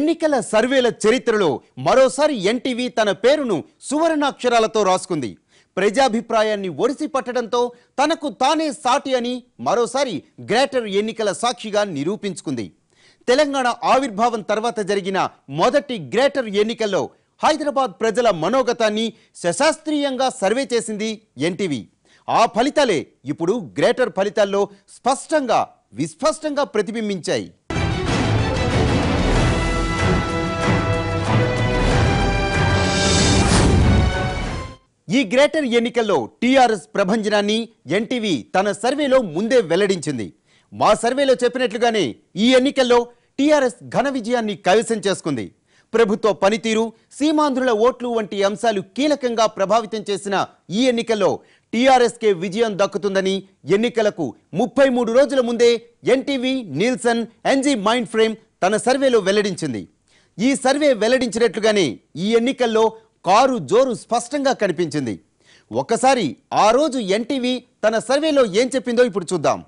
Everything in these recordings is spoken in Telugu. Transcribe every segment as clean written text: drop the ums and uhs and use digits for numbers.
ఎన్నికల సర్వేల చరిత్రలో మరోసారి ఎన్టీవీ తన పేరును సువర్ణాక్షరాలతో రాసుకుంది. ప్రజాభిప్రాయాన్ని ఒడిసి పట్టడంతో తనకు తానే సాటి అని మరోసారి గ్రేటర్ ఎన్నికల సాక్షిగా నిరూపించుకుంది. తెలంగాణ ఆవిర్భావం తర్వాత జరిగిన మొదటి గ్రేటర్ ఎన్నికల్లో హైదరాబాద్ ప్రజల మనోగతాన్ని శాస్త్రీయంగా సర్వే చేసింది ఎన్టీవీ. ఆ ఫలితాలే ఇప్పుడు గ్రేటర్ ఫలితాల్లో స్పష్టంగా విస్పష్టంగా ప్రతిబింబించాయి. ఈ గ్రేటర్ ఎన్నికల్లో టీఆర్ఎస్ ప్రభంజనాన్ని ఎన్టీవీ తన సర్వేలో ముందే వెల్లడించింది. మా సర్వేలో చెప్పినట్లుగానే ఈ ఎన్నికల్లో టీఆర్ఎస్ ఘన విజయాన్ని కైవసం చేసుకుంది. ప్రభుత్వ పనితీరు, సీమాంధ్రుల ఓట్లు వంటి అంశాలు కీలకంగా ప్రభావితం చేసిన ఈ ఎన్నికల్లో టీఆర్ఎస్కే విజయం దక్కుతుందని ఎన్నికలకు 33 రోజుల ముందే NTV, Nielsen, NG mind frame తన సర్వేలో వెల్లడించింది. ఈ సర్వే వెల్లడించినట్లుగానే ఈ ఎన్నికల్లో కారు జోరు స్పష్టంగా కనిపించింది. ఒక్కసారి ఆ రోజు ఎన్టీవీ తన సర్వేలో ఏం చెప్పిందో ఇప్పుడు చూద్దాం.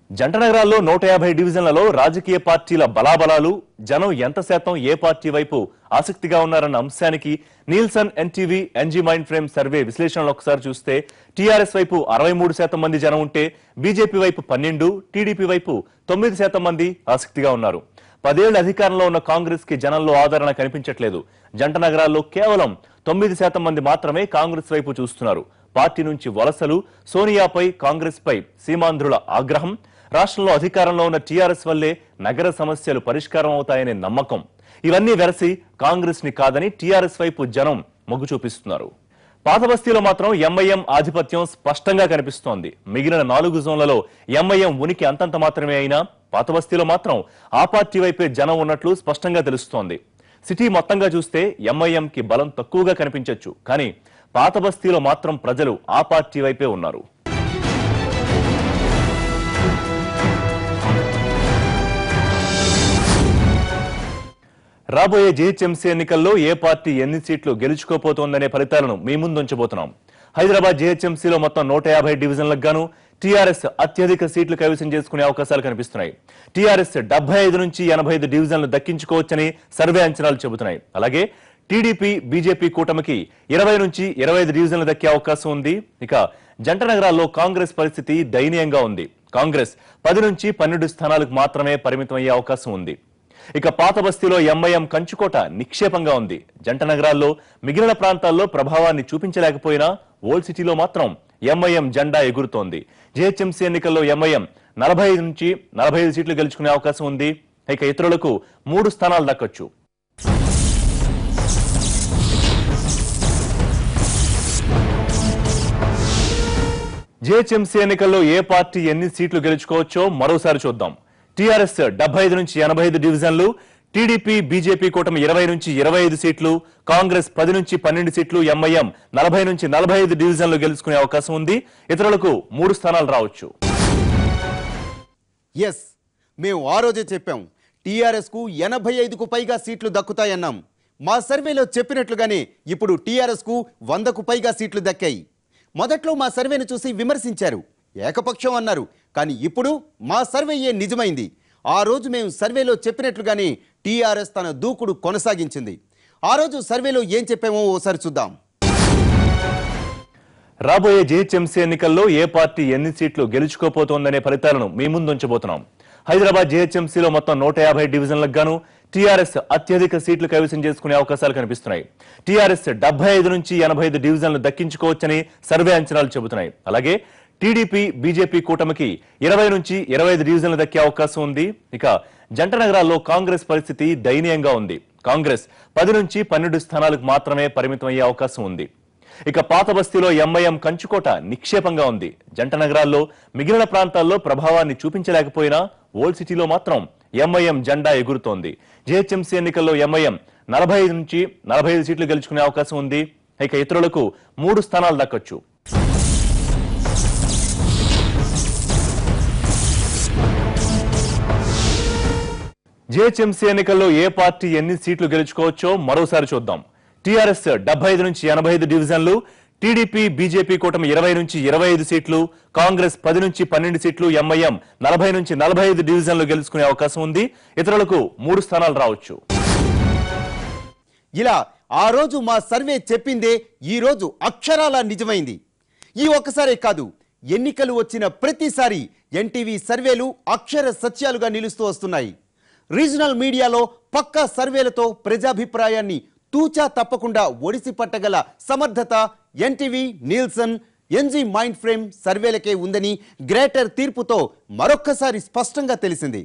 జంట నగరాల్లో 150 డివిజన్లలో రాజకీయ పార్టీల బలాబలాలు, జనం ఎంత శాతం ఏ పార్టీ వైపు ఆసక్తిగా ఉన్నారన్న అంశానికి Nielsen, NTV, NG mind frame survey విశ్లేషణలు ఒకసారి చూస్తే టీఆర్ఎస్ వైపు 63% మంది జనం ఉంటే బీజేపీ వైపు 12%, టీడీపీ వైపు 9% మంది ఆసక్తిగా ఉన్నారు. 10 ఏళ్ల అధికారంలో ఉన్న కాంగ్రెస్ కి జనంలో ఆదరణ కనిపించట్లేదు. జంట నగరాల్లో కేవలం 9% మంది మాత్రమే కాంగ్రెస్ వైపు చూస్తున్నారు. పార్టీ నుంచి వలసలు, సోనియాపై, కాంగ్రెస్ పై సీమాంధ్రుల ఆగ్రహం, రాష్ట్రంలో అధికారంలో ఉన్న టీఆర్ఎస్ వల్లే నగర సమస్యలు పరిష్కారం అవుతాయనే నమ్మకం, ఇవన్నీ వెరసి కాంగ్రెస్ ని కాదని టీఆర్ఎస్ వైపు జనం మొగ్గు చూపిస్తున్నారు. పాత బస్తీలో మాత్రం ఎంఐఎం ఆధిపత్యం స్పష్టంగా కనిపిస్తోంది. మిగిలిన 4 జోన్లలో ఎంఐఎం ఉనికి అంతంత మాత్రమే అయినా పాత బస్తీలో మాత్రం ఆ పార్టీ వైపే జనం ఉన్నట్లు స్పష్టంగా తెలుస్తోంది. సిటీ మొత్తంగా చూస్తే ఎంఐఎం కి బలం తక్కువగా కనిపించొచ్చు, కానీ పాత బస్తీలో మాత్రం ప్రజలు ఆ పార్టీ వైపే ఉన్నారు. రాబోయే జీహెచ్ఎంసీ ఎన్నికల్లో ఏ పార్టీ ఎన్ని సీట్లు గెలుచుకోపోతోందనే ఫలితాలను మీ ముందుంచబోతున్నాం. హైదరాబాద్ జీహెచ్ఎంసీలో మొత్తం 150 డివిజన్లకు గాను టీఆర్ఎస్ అత్యధిక సీట్లు కైవసం చేసుకునే అవకాశాలు కనిపిస్తున్నాయి. టీఆర్ఎస్ 75 నుంచి 85 డివిజన్లు దక్కించుకోవచ్చని సర్వే అంచనాలు చెబుతున్నాయి. అలాగే టీడీపీ, బీజేపీ కూటమికి 20 నుంచి 25 డివిజన్లు దక్కే అవకాశం ఉంది. ఇక జంట నగరాల్లో కాంగ్రెస్ పరిస్థితి దయనీయంగా ఉంది. కాంగ్రెస్ 10 నుంచి 12 స్థానాలకు మాత్రమే పరిమితం అయ్యే అవకాశం ఉంది. ఇక పాత బస్తీలో ఎంఐఎం కంచుకోట నిక్షేపంగా ఉంది. జంట నగరాల్లో మిగిలిన ప్రాంతాల్లో ప్రభావాన్ని చూపించలేకపోయినా ఓల్డ్ సిటీలో మాత్రం ఎంఐఎం జెండా ఎగురుతోంది. జీహెచ్ఎంసీ ఎన్నికల్లో ఎంఐఎం 45 నుంచి 45 సీట్లు గెలుచుకునే అవకాశం ఉంది. ఇక ఇతరులకు 3 స్థానాలు దక్కొచ్చు. జీహెచ్ఎంసీ ఎన్నికల్లో ఏ పార్టీ ఎన్ని సీట్లు గెలుచుకోవచ్చో మరోసారి చూద్దాం. టీఆర్ఎస్ 75 నుంచి 85 డివిజన్లు, టీడీపీ, బీజేపీ కూటమి 20 నుంచి 25 సీట్లు, కాంగ్రెస్ 10 నుంచి 12 సీట్లు, ఎంఐఎం 40 నుంచి 45 డివిజన్లు గెలుచుకునే అవకాశం ఉంది. ఇతరులకు 3 స్థానాలు రావచ్చు. ఎస్, మేము ఆ రోజే చెప్పాం, టీఆర్ఎస్ కు 85కు పైగా సీట్లు దక్కుతాయన్నాం. మా సర్వేలో చెప్పినట్లుగానే ఇప్పుడు టీఆర్ఎస్ కు 100కు పైగా సీట్లు దక్కాయి. మొదట్లో మా సర్వేను చూసి విమర్శించారు, ఏకపక్షం అన్నారు. కానీ ఇప్పుడు మా సర్వేయే నిజమైంది. ఆ రోజు మేము సర్వేలో చెప్పినట్లుగానే టీఆర్ఎస్ తన దూకుడు కొనసాగించింది. ఆ రోజు సర్వేలో ఏం చెప్పామో ఓసారి చూద్దాం. రాబోయే జీహెచ్ఎంసీ ఎన్నికల్లో ఏ పార్టీ ఎన్ని సీట్లు గెలుచుకోపోతోందనే ఫలితాలను మీ ముందుంచబోతున్నాం. హైదరాబాద్ జీహెచ్ఎంసీలో మొత్తం 150 డివిజన్లకు గాను టీఆర్ఎస్ అత్యధిక సీట్లు కైవసం చేసుకునే అవకాశాలు కనిపిస్తున్నాయి. టీఆర్ఎస్ 75 నుంచి 85 డివిజన్లు దక్కించుకోవచ్చని సర్వే అంచనాలు చెబుతున్నాయి. అలాగే టీడీపీ, బీజేపీ కూటమికి 20 నుంచి 25 డివిజన్లు దక్కే అవకాశం ఉంది. ఇక జంట నగరాల్లో కాంగ్రెస్ పరిస్థితి దయనీయంగా ఉంది. కాంగ్రెస్ 10 నుంచి 12 స్థానాలకు మాత్రమే పరిమితం అయ్యే అవకాశం ఉంది. ఇక పాత బస్తీలో ఎంఐఎం కంచుకోట నిక్షేపంగా ఉంది. జంట నగరాల్లో మిగిలిన ప్రాంతాల్లో ప్రభావాన్ని చూపించలేకపోయినా ఓల్డ్ సిటీలో మాత్రం ఎంఐఎం జెండా ఎగురుతోంది. జీహెచ్ఎంసీ ఎన్నికల్లో ఎంఐఎం 45 నుంచి 45 సీట్లు గెలుచుకునే అవకాశం ఉంది. ఇక ఇతరులకు 3 స్థానాలు దక్కొచ్చు. జీహెచ్ఎంసీ ఎన్నికల్లో ఏ పార్టీ ఎన్ని సీట్లు గెలుచుకోవచ్చో మరోసారి చూద్దాం. టీఆర్ఎస్ 75 నుంచి 85 డివిజన్లు, టీడీపీ బీజేపీ కూటమి 20 నుంచి 25 సీట్లు, కాంగ్రెస్ 10 నుంచి 12 సీట్లు, ఎంఐఎం 40 నుంచి 45 డివిజన్లు గెలుచుకునే అవకాశం ఉంది. ఇతరులకు 3 స్థానాలు రావచ్చు. ఇలా ఆ రోజు మా సర్వే చెప్పిందే ఈ రోజు అక్షరాలా నిజమైంది. ఈ ఒక్కసారే కాదు, ఎన్నికలు వచ్చిన ప్రతిసారి ఎన్టీవీ సర్వేలు అక్షర సత్యాలుగా నిలుస్తూ వస్తున్నాయి. రీజనల్ మీడియాలో పక్కా సర్వేలతో ప్రజాభిప్రాయాన్ని తూచా తప్పకుండా ఒడిసి పట్టగల సమర్థత NTV, Nielsen, NG mind frame సర్వేలకే ఉందని గ్రేటర్ తీర్పుతో మరొక్కసారి స్పష్టంగా తెలిసింది.